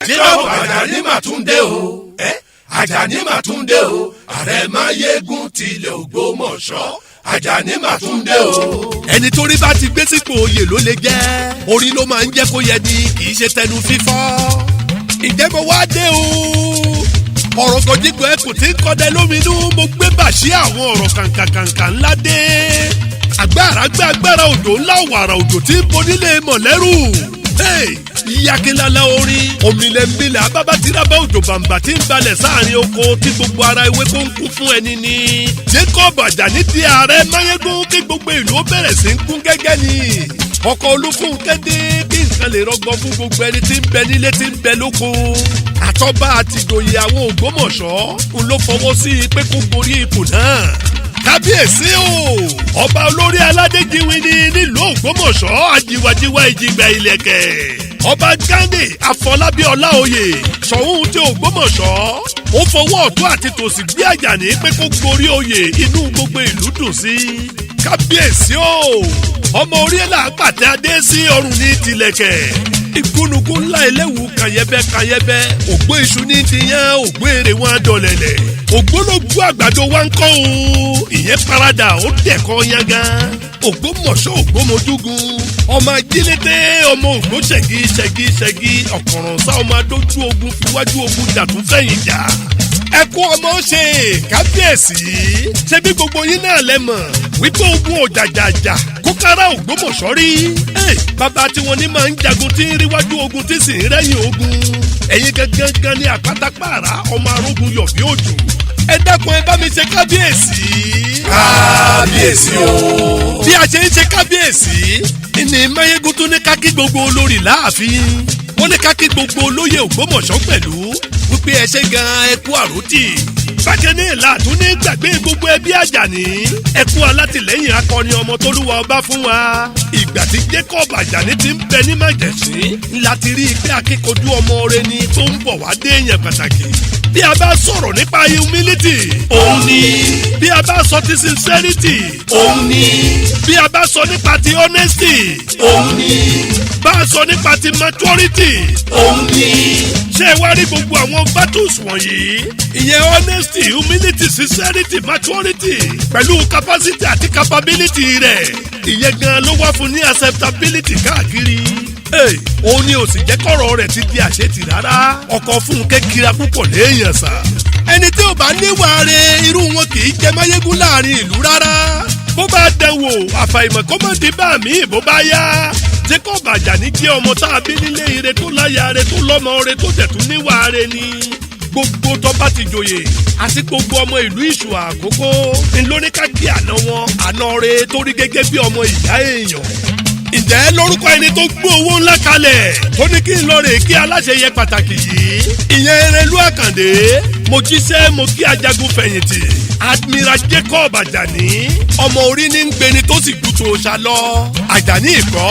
Jacob Àjàní Màtúndé o Àjàní Màtúndé o ààrẹ máyégún tilẹ̀ Ògbómọ̀ṣọ́ Àjàní Màtúndé o. ẹni tó rí bá ti gbé sípò oyè ló lè jẹ́ orí ló máa ń jẹ́ kó yẹ ni kì í ṣe tẹnu fífọ́. ìjẹ́ mo wá dé o ọ̀rọ̀ gòjìgbò ẹkùn tí ń kọ́dẹ lóminú mo gbé bàṣí àwọn ọ̀rọ̀ kàǹkàǹkà ńlá dé. agbára òjò ńlá wàrà òjò tí ń bonílé mọ̀lẹ́rù. yakilala orin omilẹ̀nbilẹ̀ abábátiraba òjò bàǹbà tí ń balẹ̀ sáàrin oko tí gbogbo ara ewé kó ń kún fún ẹni ni. Jacob Àjàní di ààrẹ máyégún kí gbogbo ìlú ó bẹ̀rẹ̀ sí ń kún gẹ́gẹ́ ni. ọkọ̀ Olúfúnkẹ́ dé kí nǹkan lè rọgbọ fún gbogbo ẹni tí ń bẹ nílé tí ń bẹ lóko. àtọ́ba àti ìjòyè àwọn Ògbómọ̀ṣọ́ ń ló fọwọ́ sí i pé kó gorí ipò náà. kábíyèsí o ọba olórí aládé Jíwìnì nílùú Ògbómọ̀ṣọ́ àjíwájíwá ìjìgbà ìlẹ̀kẹ̀. ọba Ghandi Afọlábí Ọláoyè Ṣọ̀ún ti Ògbómọ̀ṣọ́ ó fọwọ́ ọ̀tún àti tòsì gbé Àjàní pé kó gorí oyè inú gbogbo ìlú dùn sí. kábíyèsí o ọmọ orí ẹ̀ là ń pàtẹ adé sí ọrùn ní tìlẹ̀kẹ̀. ìgúnnugún ńlá eléwu kàyẹ́bẹ́ ògbó iṣu ní tiyán ògbó èrè wọn adọ̀lẹ̀lẹ̀ ògbólógbó àgbàdo wa ń kọ́ o ìyẹn parada ó dẹ̀kọ́ yangán. Ògbómọ̀ṣọ́ Ògbómojúgun ọmọ ajílété ọmọ ògbó ṣẹ̀gí ọ̀kọ̀ràn sá ọmọ adójú ogun fiwájú ogun jàtún fẹ̀yìn jà. ẹkú ọmọ ṣe kábíyèsí ṣé bí gbogbo yín náà lẹ mọ̀ wípé ogun òjàjàjà kó kára Ògbómọ̀ṣọ́ rí. bàbá tí wọn ní máa ń jagun tí ń ríwájú ogun tí sì ń rẹ́yìn ogun. ẹ̀yin gangan ní àpátápàrà ọmọ arógun yọ̀ bí òjò. ẹ dákun ẹ bá mi ṣe kábíyèsí. kábíyèsí o. bí a ṣe ń ṣe kábíyèsí ní máyégún tún ní ká kí gbogbo olórí láàfin. wọ́n ní ká kí gbogbo olóyè Ògbómọ̀ṣọ́ pẹ̀lú wípé ẹ ṣe gan ẹkú àròtì. bákan náà làtún ní gbàgbé gbogbo ẹbí Àjàní ẹkú alátìlẹ́yìn akọni ọmọ tólúwa ọba fún wa. ìgbà tí Jacob Àjàní ti ń bẹ ní májẹ̀sín láti rí i pé akíkanjú ọmọ rẹ ni tó ń bọ̀ wá dé èèyàn pàtàkì. bí a bá sọ̀rọ̀ nípa humility òun ni. bí a bá sọ ti sincerity òun ni. bí a bá sọ nípa ti honesty òun ni. bá a sọ nípa ti maturity òun ni. ṣé ẹ wá rí gbogbo àwọn battles wọ̀nyí ìyẹn honesty humility sincerity maturity pẹ̀lú capacity àti capability rẹ̀ ìyẹn gan ló wá fún ní acceptability káàkiri. òun ni ò sì jẹ́ kọ́rọ̀ rẹ̀ ti di àṣetì rárá ọkọ̀ Fúnkẹ́ kira púpọ̀ léèyàn sà. ẹni tí ò bá níwà rẹ̀ irú wọn kì í jẹ máyégún láàrin ìlú rárá. bó bá dẹ̀wò àfàìmọ̀ kó má di bá mi bó bá yá. Jacob Àjàní jẹ́ ọmọ tá a bí nílé ire tó láya re tó lọ́mọ re tó dẹ̀ tún níwà re ni. gbogbo tó bá ti joyè àti gbogbo ọmọ ìlú Ìṣù Àkókó ńlọrí ká kí àná wọn àná re tó rí gẹ́gẹ́ bí ọmọ ìyá èèyàn. ǹjẹ́ lórúkọ ẹni tó gbé owó ńlá kalẹ̀ tó ní kí n lọ rè kí aláṣeyẹ pàtàkì yìí ìyẹn Erelú Àkàndé mo jíṣẹ́ mo kí ajagun fẹ̀yìntì Admiral Jacob Àjàní ọmọ orí ní ń gbéni tó sì gbútó ṣá lọ. Àjàní ìkọ́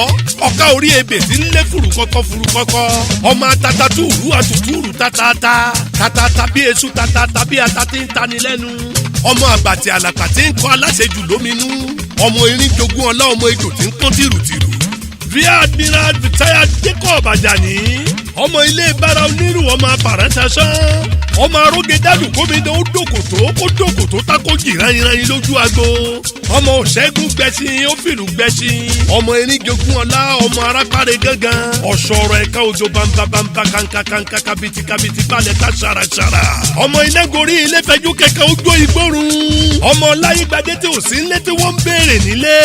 ọ̀ká orí ebè tí ń lé furukọ́kọ́ ọmọ atata túùrú àtútúrú tatata bí esu tatata bí ata tí ń tani lẹ́nu ọmọ àbàtì àlàpà tí ń kọ́ aláṣejù lóminú ọmọ erin jogún ọlá ọmọ ejò tí ń kọ́ tìrùtìrù. Rear Admiral retired Jacob Àjàní ọmọ ilé bára onírù ọmọ apàrẹ́sẹsán ọmọ aróge dálù gómìnà ó dòkòtó tako jìranyìranyìn lójú agbo ọmọ òṣègùn gbẹ̀sìn ó fìlú gbẹ̀sìn ọmọ erin jogún ọlá ọmọ arápárẹ gángan ọ̀ṣọ̀rọ̀ ẹ̀ka òjò bambabamba kankankanka kabiti balẹ̀ ká ṣaraṣara ọmọ iná gorí ilé fẹjú kẹ̀kẹ́ ojú ìgbórun ọmọ láyégbadé tí ò sí nílé tí wọ́n ń béèrè nílé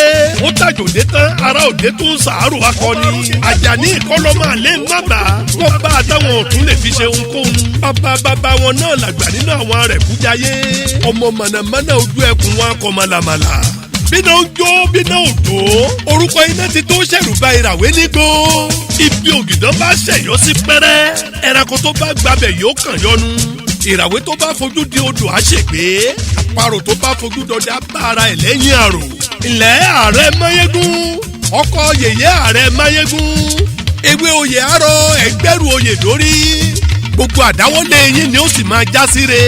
ó tàjòdé tán ara òde tó ń sàárò akọni Àjàní ìkọlọ́mọ àlẹ́ mábà wọ́n bá àtàwọn òtún lè fi ṣe ohunkóhun bàbá wọn náà làgbà nínú àwọn rẹ̀ kújáyé ọmọ mànàmáná ojú ẹkùn wọn kọ màlàmàlà bínú ń jó bínú ò tó orúkọ iná ti tó ṣẹ̀rù bà ìràwé nígbó ibi ògìdán bá ṣẹ̀yọ́ sí pẹ́rẹ́ ẹranko tó bá gbabẹ̀ yóò kàn yọnu ìràwé tó bá fojú di odò á ṣègbé àparò tó bá fojú dọdẹ á bá ara ẹ̀ lẹ́yìn àrò ilẹ̀ ààrẹ máyégún ọkọ yèyé ààrẹ máyégún ewé oyè àárọ̀ ẹgbẹ́rù oyè lórí gbogbo àdáwọ́lé yín ni ó sì máa já síre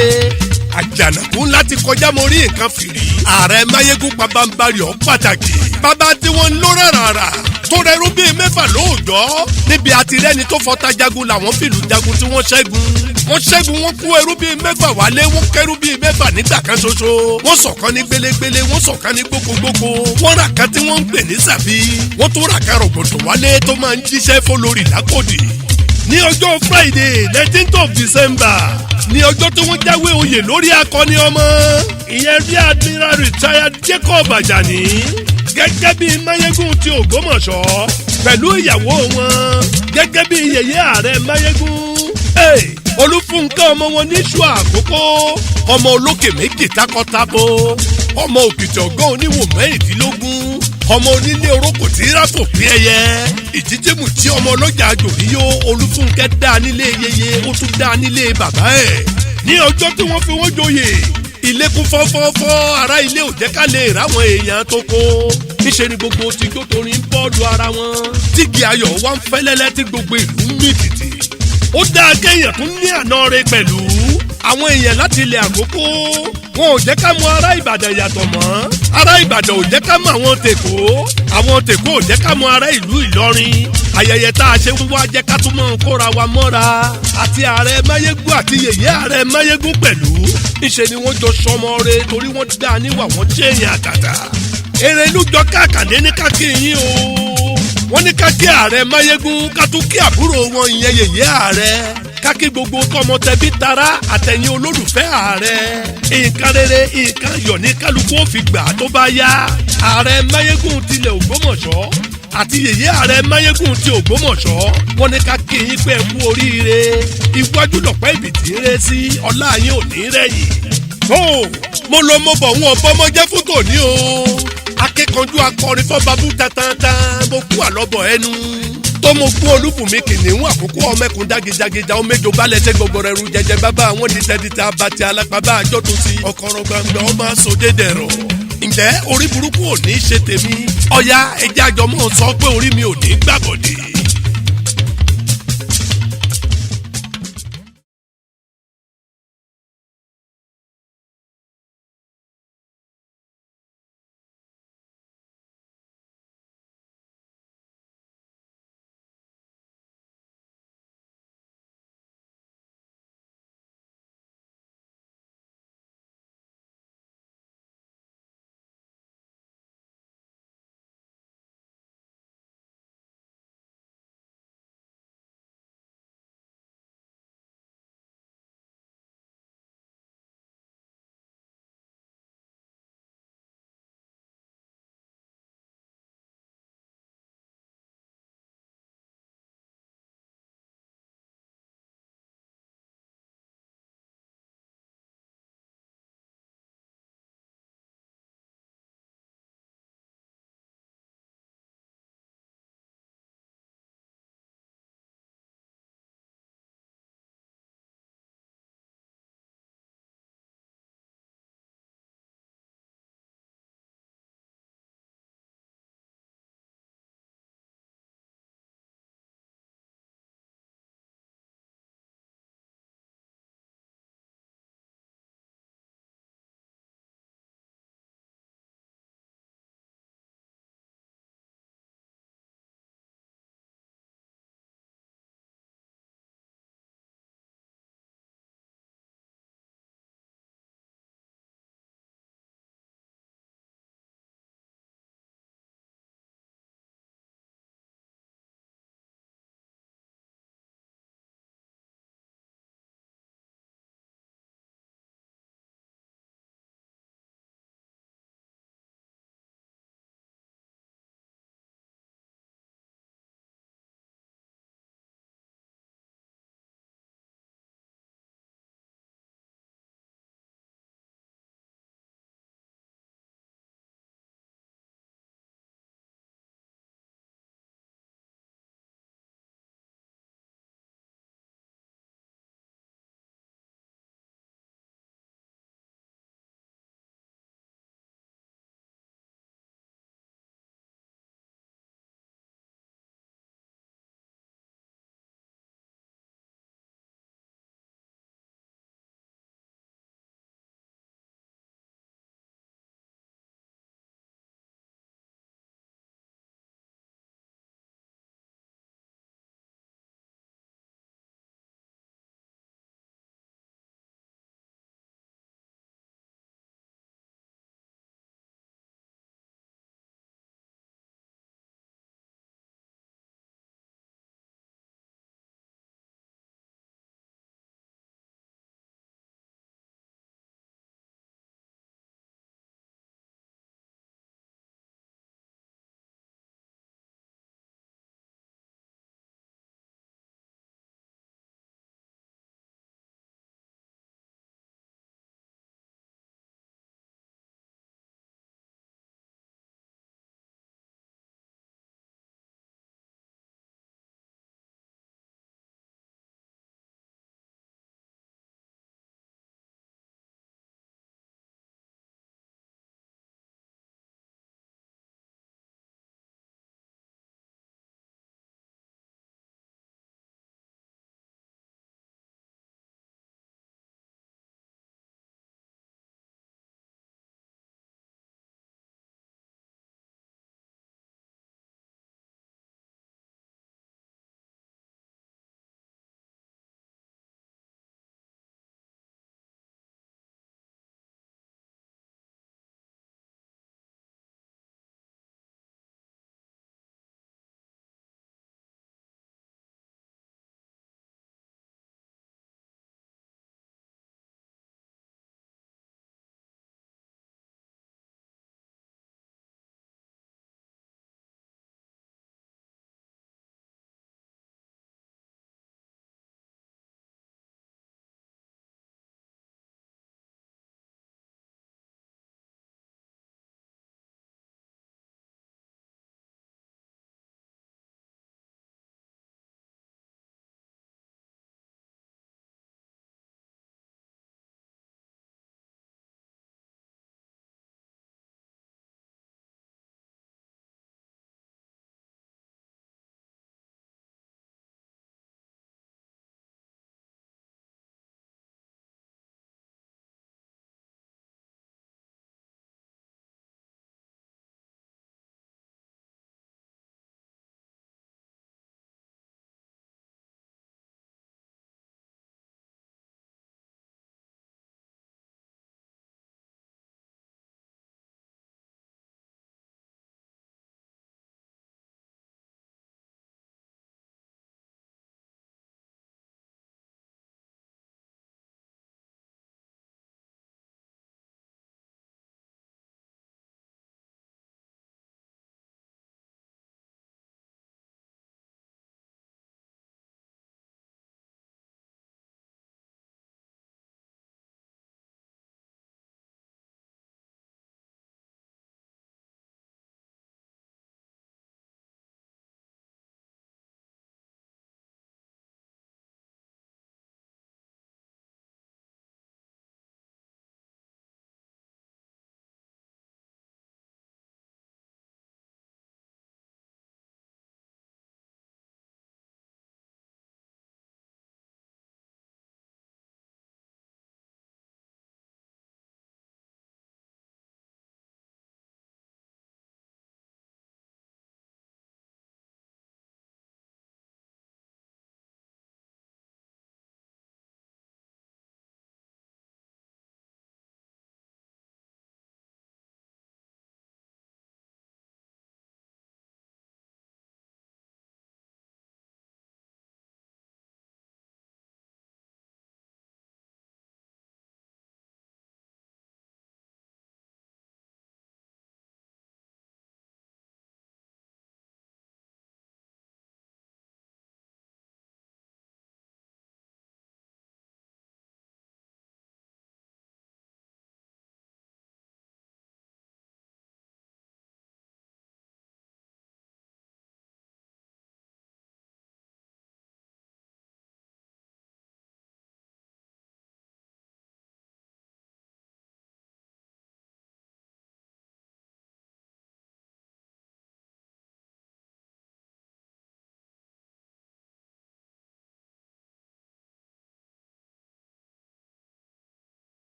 àjànàkú ńlá ti kọjá mo rí nǹkan fìrí ààrẹ máyégún pabambarì ọ̀ pàtàkì bàbá tí wọ́n ń lọ rárá tó rẹrú bíi 6 lóòjọ́ níbi àtirẹ́ni tó fọta jagun làwọn fìlú jagun tí wọ́n ṣẹ́gun wọ́n kó ẹrú bíi 6 wálé wọ́n kẹ́rú bíi 6 nígbà kan ṣoṣo wọ́n ṣọ̀kan ní gbélégbélé wọ́n ṣọ̀kan ní gbogbogbò wọ́n rà kan tí wọ́n ń pè ní sàbí wọ́n tó rà kan rògbòdò wálé tó máa ń jíṣẹ́ fólórí lákòdì. ní ọjọ́ Friday 19th of December ní ọjọ́ tí wọ́n jáwé oyè lórí akọni ọmọ ìyẹn bí Admiral retired Jacob Ajani gẹ́gẹ́ bí Máyégún ti Ògbómọ̀ṣọ́ pẹ̀lú ìyàwó wọn gẹ́gẹ́ bí yèyé ààrẹ Máyégún. Olúfúnkẹ́ ọmọ wọn níṣu àkókò ọmọ olókè méjì takọtabo ọmọ òkìtì ọgọ́ oníwò 16 ọmọ onílé orókò tí ráfò pín ẹyẹ ìjíjẹ́mù tí ọmọ ọlọ́jà àjòríyó Olúfúnkẹ́ dá nílé yeye ó tún dá nílé bàbá ẹ̀. ní ọjọ́ tí wọ́n fi wọ́n joyè ilé kún fọ́fọ́fọ́ ará ilé ò jẹ́ ká lè ráwọn èèyàn tó kó níṣẹ́ ni gbogbo tìjó torí ń bọ́ọ̀lù ara wọn tígi ayọ̀ wá ń fẹ́lẹ́lẹ́ tí gbogbo ìlú ń mì tìtì. ó dáa kéèyàn tún ní àná rẹ̀ pẹ̀lú àwọn èèyàn láti ilẹ̀ Àkókò wọn ò jẹ́ ká mọ ará Ìbàdàn yàtọ̀ mọ́ ará Ìbàdàn ò jẹ́ ká mọ àwọn Tèkó ò jẹ́ ká mọ ará ìlú Ìlọrin ayẹyẹ tá a ṣe ń wá jẹ́ ká tún mọ́ kóra wa mọ́ra àti ààrẹ Máyégún àti yèyé ààrẹ Máyégún pẹ̀lú níṣẹ́ ni wọ́n jọ sọmọ re torí wọ́n dá níwà wọ́n jẹ́yìn àtàtà èrè ìlú jọ káàkàdé ní kákìyìn o wọ́n ní ká kí ààrẹ Máyégún ká tún kí àbúrò wọn ìyẹn yèyé ààrẹ ká kí gbogbo tọmọ tẹbí tará àtẹ̀yìn olólùfẹ́ ààrẹ nǹkan rere nǹkan yọ̀ ní kálukú ó fi gbà tó bá yá ààrẹ Máyégún tilẹ̀ Ògbómọ̀ṣọ́ àti yèyé ààrẹ Máyégún ti Ògbómọ̀ṣọ́ wọ́n ní ká kí yín pé kú oríire iwájú lọ̀pẹ́ ìbìtì ń ré sí ọlá yín ò ní rẹ̀yìn. mo lọ mọ bọ̀ wọn bọ́mọ jẹ́ fún tòní o akíkanjú akọrin fọ́babú tantan mo kú àlọ́bọ̀ ẹnu tó mo kú Olúbùnmi kìnìún Àkókò ọmẹkùn dágídágídá ó méjò balẹ̀ tẹ́ gbogbo rẹ̀ ru jẹjẹ bàbá àwọn dìtẹ̀dìtẹ̀ abatí alápàbà àjọ tó ti ọkọ̀rọ̀ gbàngbà ọmọ sódé dẹ̀rọ̀. ǹjẹ́ orí burúkú ò ní ṣe tèmi ọ̀ya ẹja àjọmọ́ sọ pé orí mi ò ní gbàbọ̀dé.